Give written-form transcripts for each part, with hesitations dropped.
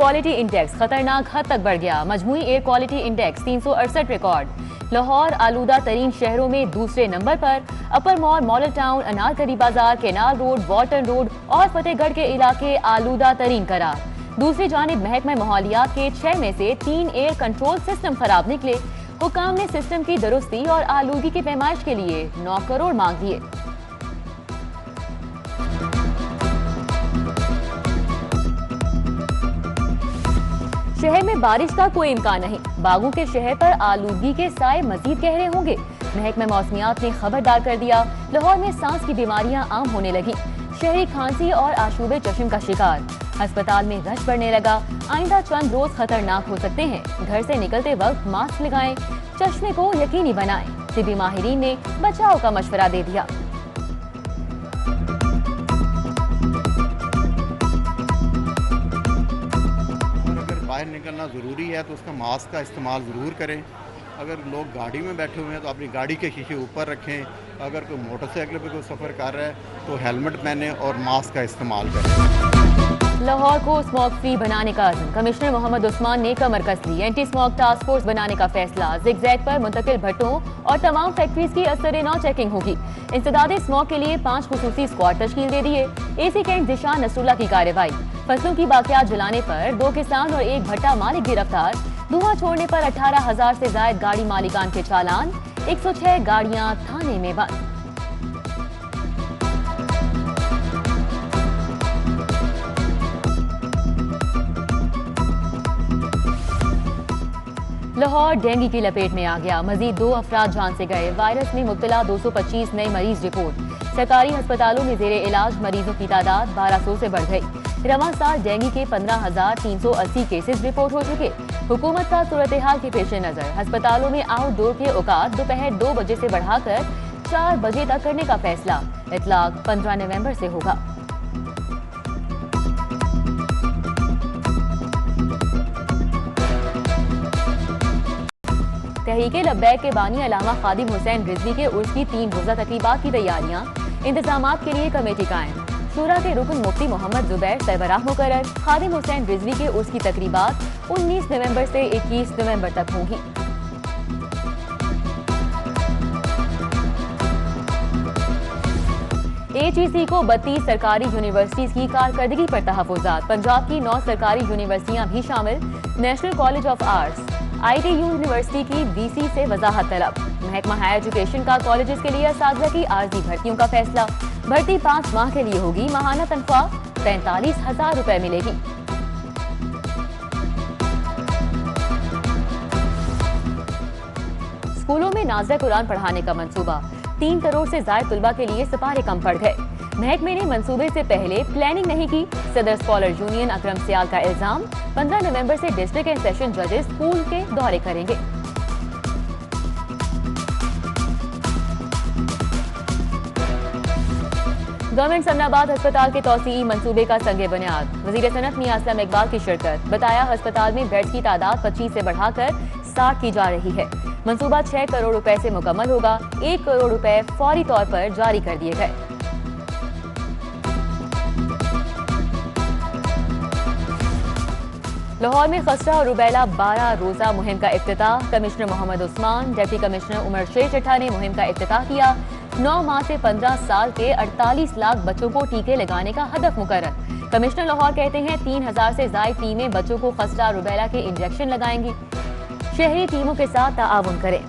Quality index खतरनाक हद तक बढ़ गया। मजमूई air quality index 368 record. Lahore आलूदा तरीन शहरों में दूसरे नंबर पर। Upper mall, model town, Anarkali बाजार, केनाल रोड, वॉल्टन रोड और फतेहगढ़ के इलाके आलूदा तरीन करार। दूसरी जानिब महकमा माहौलियात के 6 में से 3 एयर कंट्रोल सिस्टम खराब निकले। हुकाम ने सिस्टम की दुरुस्ती और आलूगी की पैमाइश के लिए 9 करोड़ मांग दिए। शहर में बारिश का कोई इम्कान नहीं। बागों के शहर पर आलूगी के साए मजीद गहरे होंगे। महकमा मौसमियात ने खबरदार कर दिया। लाहौर में सांस की बीमारियां आम होने लगी। शहरी खांसी और आशूबे चश्म का शिकार। अस्पताल में रश बढ़ने लगा। आइंदा चंद रोज खतरनाक हो सकते हैं। घर से निकलते वक्त मास्क लगाएं। चश्मे को यकीनी बनाएं। तिबी माहिरीन ने बचाव का मशवरा दे दिया। बाहर निकलना ज़रूरी है तो उसका मास्क का इस्तेमाल ज़रूर करें। अगर लोग गाड़ी में बैठे हुए हैं तो अपनी गाड़ी के शीशे ऊपर रखें। अगर कोई मोटरसाइकिल पे कोई सफ़र कर रहा है तो हेलमेट पहने और मास्क का इस्तेमाल करें। लाहौर को स्मोक फ्री बनाने का अज़्म। कमिश्नर मोहम्मद उस्मान ने कमर कस ली। एंटी स्मोक टास्क फोर्स बनाने का फैसला। ज़िगज़ैग पर मुंतकिल भट्टों और तमाम फैक्ट्रीज की असर नौ चेकिंग होगी। इंसदादे स्मोक के लिए 5 खुसूसी स्क्वाड तश्कील दे दिए। एसी कैंट दिशा नसरुल्लाह की कार्रवाई। फसलों की बाकियात जलाने पर 2 किसान और 1 भट्टा मालिक गिरफ्तार। धुआं छोड़ने पर 18,000 से जायद गाड़ी मालिकान के चालान। 106 गाड़ियां थाने में बंद। लाहौर डेंगू की लपेट में आ गया। मजीद 2 अफराद जान से गए। वायरस में मुब्तला 225 नए मरीज रिपोर्ट। सरकारी अस्पतालों में जेरे इलाज मरीजों की तादाद 1200 से बढ़ गई। रवां साल डेंगू के 15,380 केसेस रिपोर्ट हो चुके। हुकूमत का सूरत हाल के पेश नजर अस्पतालों में आउटडोर के औकात दोपहर 2 बजे से बढ़ाकर 4 बजे तक करने का फैसला। इतलाक 15 नवंबर से होगा। तहरीके लब्बैक के बानी अल्लामा खादिम हुसैन रिजवी के उर्स की 3 रोजा तकरीबात की तैयारियां। इंतजामात के लिए कमेटी कायम। शूरा के रुकन मुफ्ती मोहम्मद जुबैर सरबराह मुकर्रर। खादिम हुसैन रिजवी के उर्स की तकरीबात 19 नवंबर से 21 नवंबर तक होंगी। AGC को 32 सरकारी यूनिवर्सिटीज की कारकर्दगी पर तहफुजात। पंजाब की 9 सरकारी यूनिवर्सिटियां भी शामिल। National college of arts, ITU university की VC से वजाहत तलब। महकमा हायर एजुकेशन का कॉलेजेस के लिए असातिज़ा की आर्जी भर्तियों का फैसला। भर्ती 5 माह के लिए होगी। माहाना तनख्वाह 45,000 रुपए मिलेगी। स्कूलों में नाज़िल कुरान पढ़ाने का मंसूबा। 3 करोड़ से ज्यादा तुलबा के लिए सिपारे कम पड़ गए। महकमे ने मंसूबे से पहले प्लानिंग नहीं की। सदर स्कॉलर यूनियन अकरम सियाल का इल्जाम। 15 नवंबर से डिस्ट्रिक्ट एंड सेशन जजेस स्कूल के दौरे करेंगे। गवर्नमेंट समनाबाद अस्पताल के तौसीई मंसूबे का संगे बुनियाद। वजीर सनत मियां असलम इकबाल की शिरकत। बताया अस्पताल में बेड्स की तादाद 25 से बढ़ाकर 60 की जा रही है। मंसूबा 6 करोड़ रुपए से मुकम्मल होगा। 1 करोड़ रुपए फौरी तौर पर जारी कर दिए गए। लाहौर में खसरा और रुबैला 12 रोजा मुहिम का इफ्तिताह। Commissioner Mohammad Usman, deputy commissioner Umar Sher Chatta ने मुहिम का इफ्तिताह किया। 9 माह से 15 साल के 48 लाख बच्चों को टीके लगाने का हदफ मुकर्रर। कमिश्नर लाहौर कहते हैं 3000 से ज्यादा टीमें बच्चों को खसरा और रुबैला के इंजेक्शन लगाएंगी। शहरी टीमों के साथ ताआवुन करें।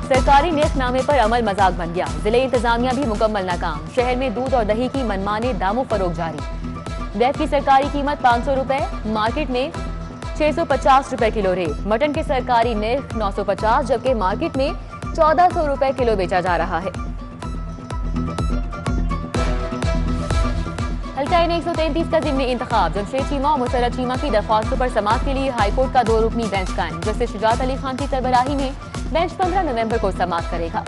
सरकारी नेकनामे पर अमल मजाक बन गया। जिले इंतजामिया भी मुकम्मल नाकाम। शहर में दूध और दही की मनमाने दामों फरोख जारी। बीफ की सरकारी कीमत 500 रुपए, मार्केट में 650 रुपए किलो रेट। मटन के सरकारी निर्ख 950, जबकि मार्केट में 1400 रुपए किलो बेचा जा रहा है। हल्का 133 का जिमनी इंतखाब। जमशेद चीमा और मुसर्रत चीमा की दरख्वास्तों पर समाअत के लिए हाईकोर्ट का 2 रुकनी बेंच कायम। जस्टिस शुजात अली खान की सरबराही में बेंच 15 नवंबर को समाअत करेगा।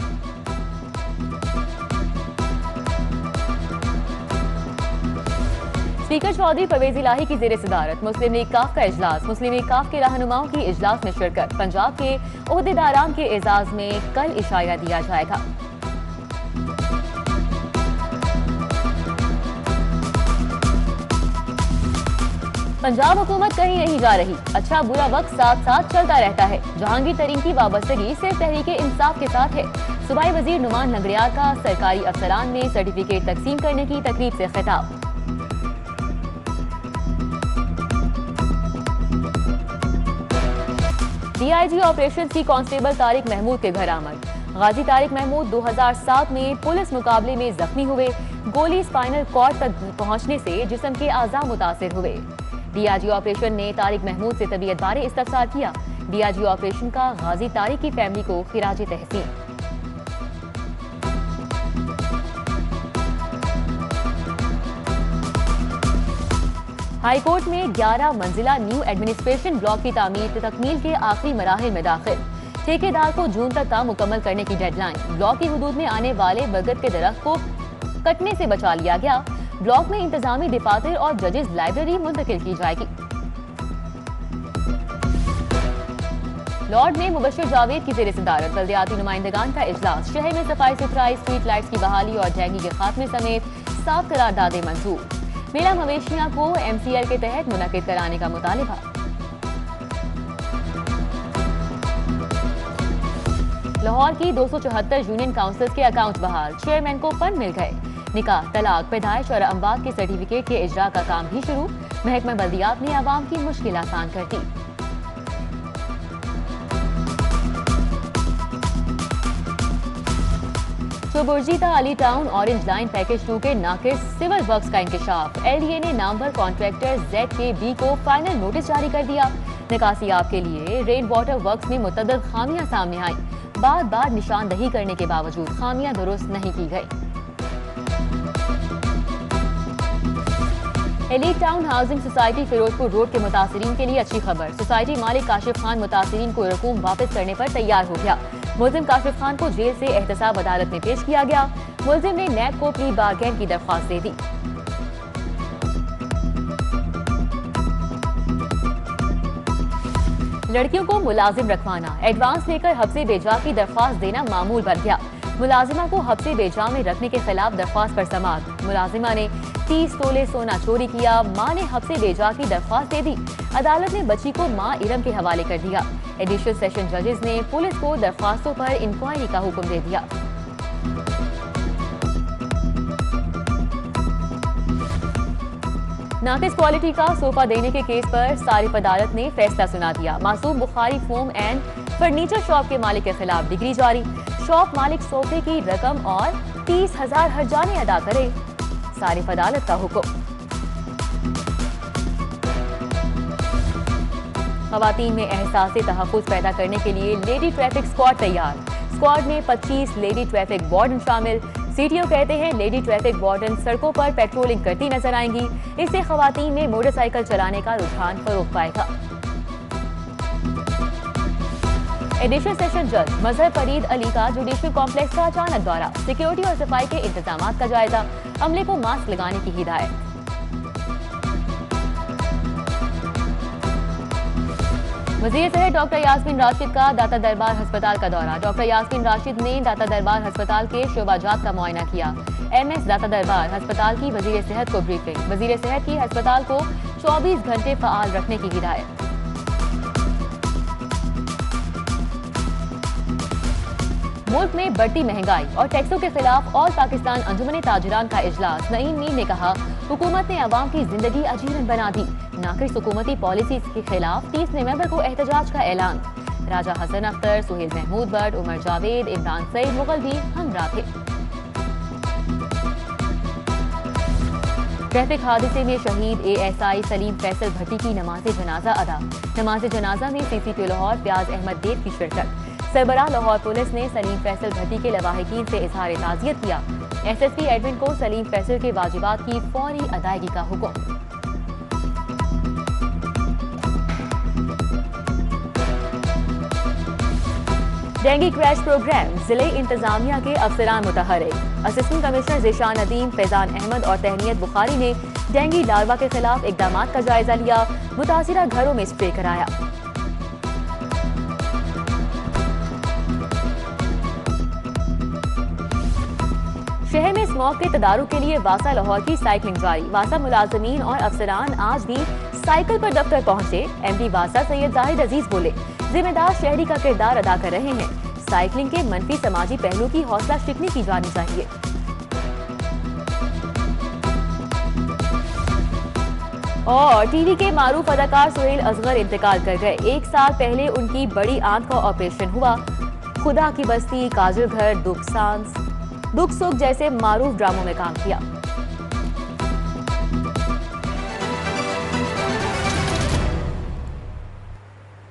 स्पीकर चौधरी परवेज इलाही की जेर सदारत मुस्लिम लीग काफ का इजलास। मुस्लिम लीग काफ के रहनुमाओं की इजलास में शिरकत। पंजाब के ओहदेदारान के एजाज में कल इशारा दिया जाएगा। पंजाब हुकूमत कहीं नहीं जा रही, अच्छा बुरा वक्त साथ साथ चलता रहता है। जहांगीर तरीन की वाबस्तगी सिर्फ तहरीक इंसाफ के साथ है। सूबाई वजीर नुमान लंगड़ियार का सरकारी अफसरान में सर्टिफिकेट तकसीम करने की तकरीब से खिताब। DIG ऑपरेशन की कांस्टेबल तारिक महमूद के घर आमद। गाजी तारिक महमूद 2007 में पुलिस मुकाबले में जख्मी हुए। गोली स्पाइनल कॉर्ड तक पहुंचने से जिस्म के आज़ा मुतासिर हुए। DIG ऑपरेशन ने तारिक महमूद से तबीयत बारे इस्तफसार किया। DIG ऑपरेशन का गाजी तारिक की फैमिली को खिराज तहसीन। हाई कोर्ट में 11 मंजिला न्यू एडमिनिस्ट्रेशन ब्लॉक की तकमील के आखिरी मराहिल में दाखिल। ठेकेदार को जून तक काम मुकम्मल करने की डेडलाइन। ब्लॉक की हुदूद में आने वाले बरगद के दरख्त को कटने से बचा लिया गया। ब्लॉक में इंतजामी दफातर और जजेस लाइब्रेरी मुंतकिल की जाएगी। लॉर्ड में मुबश्शिर जावेद की जेर सदारत बल्दियाती नुमाइंदगान का इजलास। शहर में सफाई सुथराई, स्ट्रीट लाइट्स की बहाली और डेंगू के खात्मे समेत 7 करारदादें मंजूर। मेला मवेशियां को MCL के तहत मुनक्किद कराने का मुतालिबा। लाहौर की 274 यूनियन काउंसिल्स के अकाउंट बहाल। चेयरमैन को फंड मिल गए। निकाह, तलाक, पैदाइश और अमवात के सर्टिफिकेट के इजरा का काम भी शुरू। महकमा बल्दियात ने आवाम की मुश्किल आसान कर दी। चुबुर्जीता Ali town orange line package 2 के नाकिस सिविल वर्क्स का इंकशाफ। LDA ने नामवर कॉन्ट्रैक्टर ZKB को फाइनल नोटिस जारी कर दिया। निकासियाब के लिए रेन वाटर वर्क्स में मुतअद्दिद खामियां सामने आई। बार बार निशानदही करने के बावजूद खामियां दुरुस्त नहीं की गई। Elite Town Housing Society Ferozepur Road के मुतासिरीन के लिए अच्छी खबर। सोसाइटी मालिक काशिफ खान मुतासिरीन को रकूम वापस करने पर तैयार हो गया। मुल्जिम काशिफ खान को जेल से एहतसाब अदालत में पेश किया गया। मुल्जिम ने नैब को प्ली बारगेन की दरख्वास्त दे दी। लड़कियों को मुलाजिम रखवाना, एडवांस लेकर हब्से बेजा की दरख्वास्त देना मामूल बन गया। मुलाजिमा को हब्से बेजा में रखने के खिलाफ दरख्वास्त पर समाअत। मुलाजिमा ने 30 तोले सोना चोरी किया। मां ने हब्से बेजा की दरख्वास्त दे दी। अदालत ने बच्ची को मां इरम के हवाले कर दिया। एडिशनल सेशन जजेस ने पुलिस को दरख्वास्तों पर इंक्वायरी का हुक्म दे दिया। नाकिस क्वालिटी का सोफा देने के केस पर सारिफ अदालत ने फैसला सुना दिया। मासूम Bukhari foam and furniture shop के मालिक के खिलाफ डिग्री जारी। शॉप मालिक सोफे की रकम और 30,000 हर्जाने अदा करे। सारिफ अदालत का हुक्म। खवातीन में एहसास तहफ़्फ़ुज़ पैदा करने के लिए लेडी ट्रैफिक स्क्वाड तैयार। स्क्वाड में 25 लेडी ट्रैफिक वार्डन शामिल। CTO कहते हैं लेडी ट्रैफिक वार्डन सड़कों पर पेट्रोलिंग करती नजर आएंगी। इससे खवातीन में मोटरसाइकिल चलाने का रुझान फरोग पाएगा। एडिशनल सेशन जज मजहर फरीद अली का जुडिशल कॉम्प्लेक्स का अचानक दौरा। सिक्योरिटी और सफाई के इंतजामात का जायजा। अमले को मास्क लगाने की हिदायत। वज़ीर सेहत डॉक्टर यास्मीन राशिद का दाता दरबार अस्पताल का दौरा। डॉक्टर यास्मीन राशिद ने दाता दरबार अस्पताल के शोबाजात का मुआयना किया। MS दाता दरबार अस्पताल की वज़ीर सेहत को ब्रीफिंग। वज़ीर सेहत की अस्पताल को 24 घंटे फ़आल रखने की हिदायत। मुल्क में बढ़ती महंगाई और टैक्सों के खिलाफ ऑल पाकिस्तान अंजुमन ताजिरान का इजलास। नईम मीर ने कहा हुकूमत ने अवाम की जिंदगी अजीरन बना दी। नाकिस हुकूमती पॉलिसी के खिलाफ 30 नवंबर को एहतजाज का ऐलान। राजा हसन अख्तर, सुहेल महमूद भट्ट, उमर जावेद, इमरान सईद मुगल भी हमरा थे। ट्रैफिक हादसे में शहीद ASI सलीम फैसल भट्टी की नमाज जनाजा अदा। नमाज जनाजा में CCP लाहौर फयाज अहमद देव की शिरकत। सरबराह लाहौर पुलिस ने सलीम फैसल भट्टी के लवाहिकीन से इजहार ताज़ियत किया। SSP एडमिन को सलीम फैसल के वाजिबात की फौरी अदायगी का हुक्म। डेंगू क्रैश प्रोग्राम, जिले इंतजामिया के अफसरान मुतहर्रिक। असिस्टेंट कमिश्नर ज़ीशान नदीम, फैजान अहमद और तहनीत बुखारी ने डेंगू लार्वा के खिलाफ इकदामात का जायजा लिया। मुतासिरा घरों में स्प्रे कराया। शहर में स्मॉग के तदारुक के लिए वासा लाहौर की साइकिलिंग जारी। वासा मुलाजमीन और अफसरान आज भी साइकिल पर दफ्तर पहुंचे एमडी वासा सैयद जाहिद अजीज बोले, जिम्मेदार शहरी का किरदार अदा कर रहे हैं। साइकिलिंग के मनफी समाजी पहलू की हौसला शिकनी की जानी चाहिए। और टीवी के मारूफ अदाकार सुहेल असगर इंतकाल कर गए। 1 साल पहले उनकी बड़ी आंख का ऑपरेशन हुआ। खुदा की बस्ती, काजल घर, दुख सुख जैसे मारूफ ड्रामों में काम किया।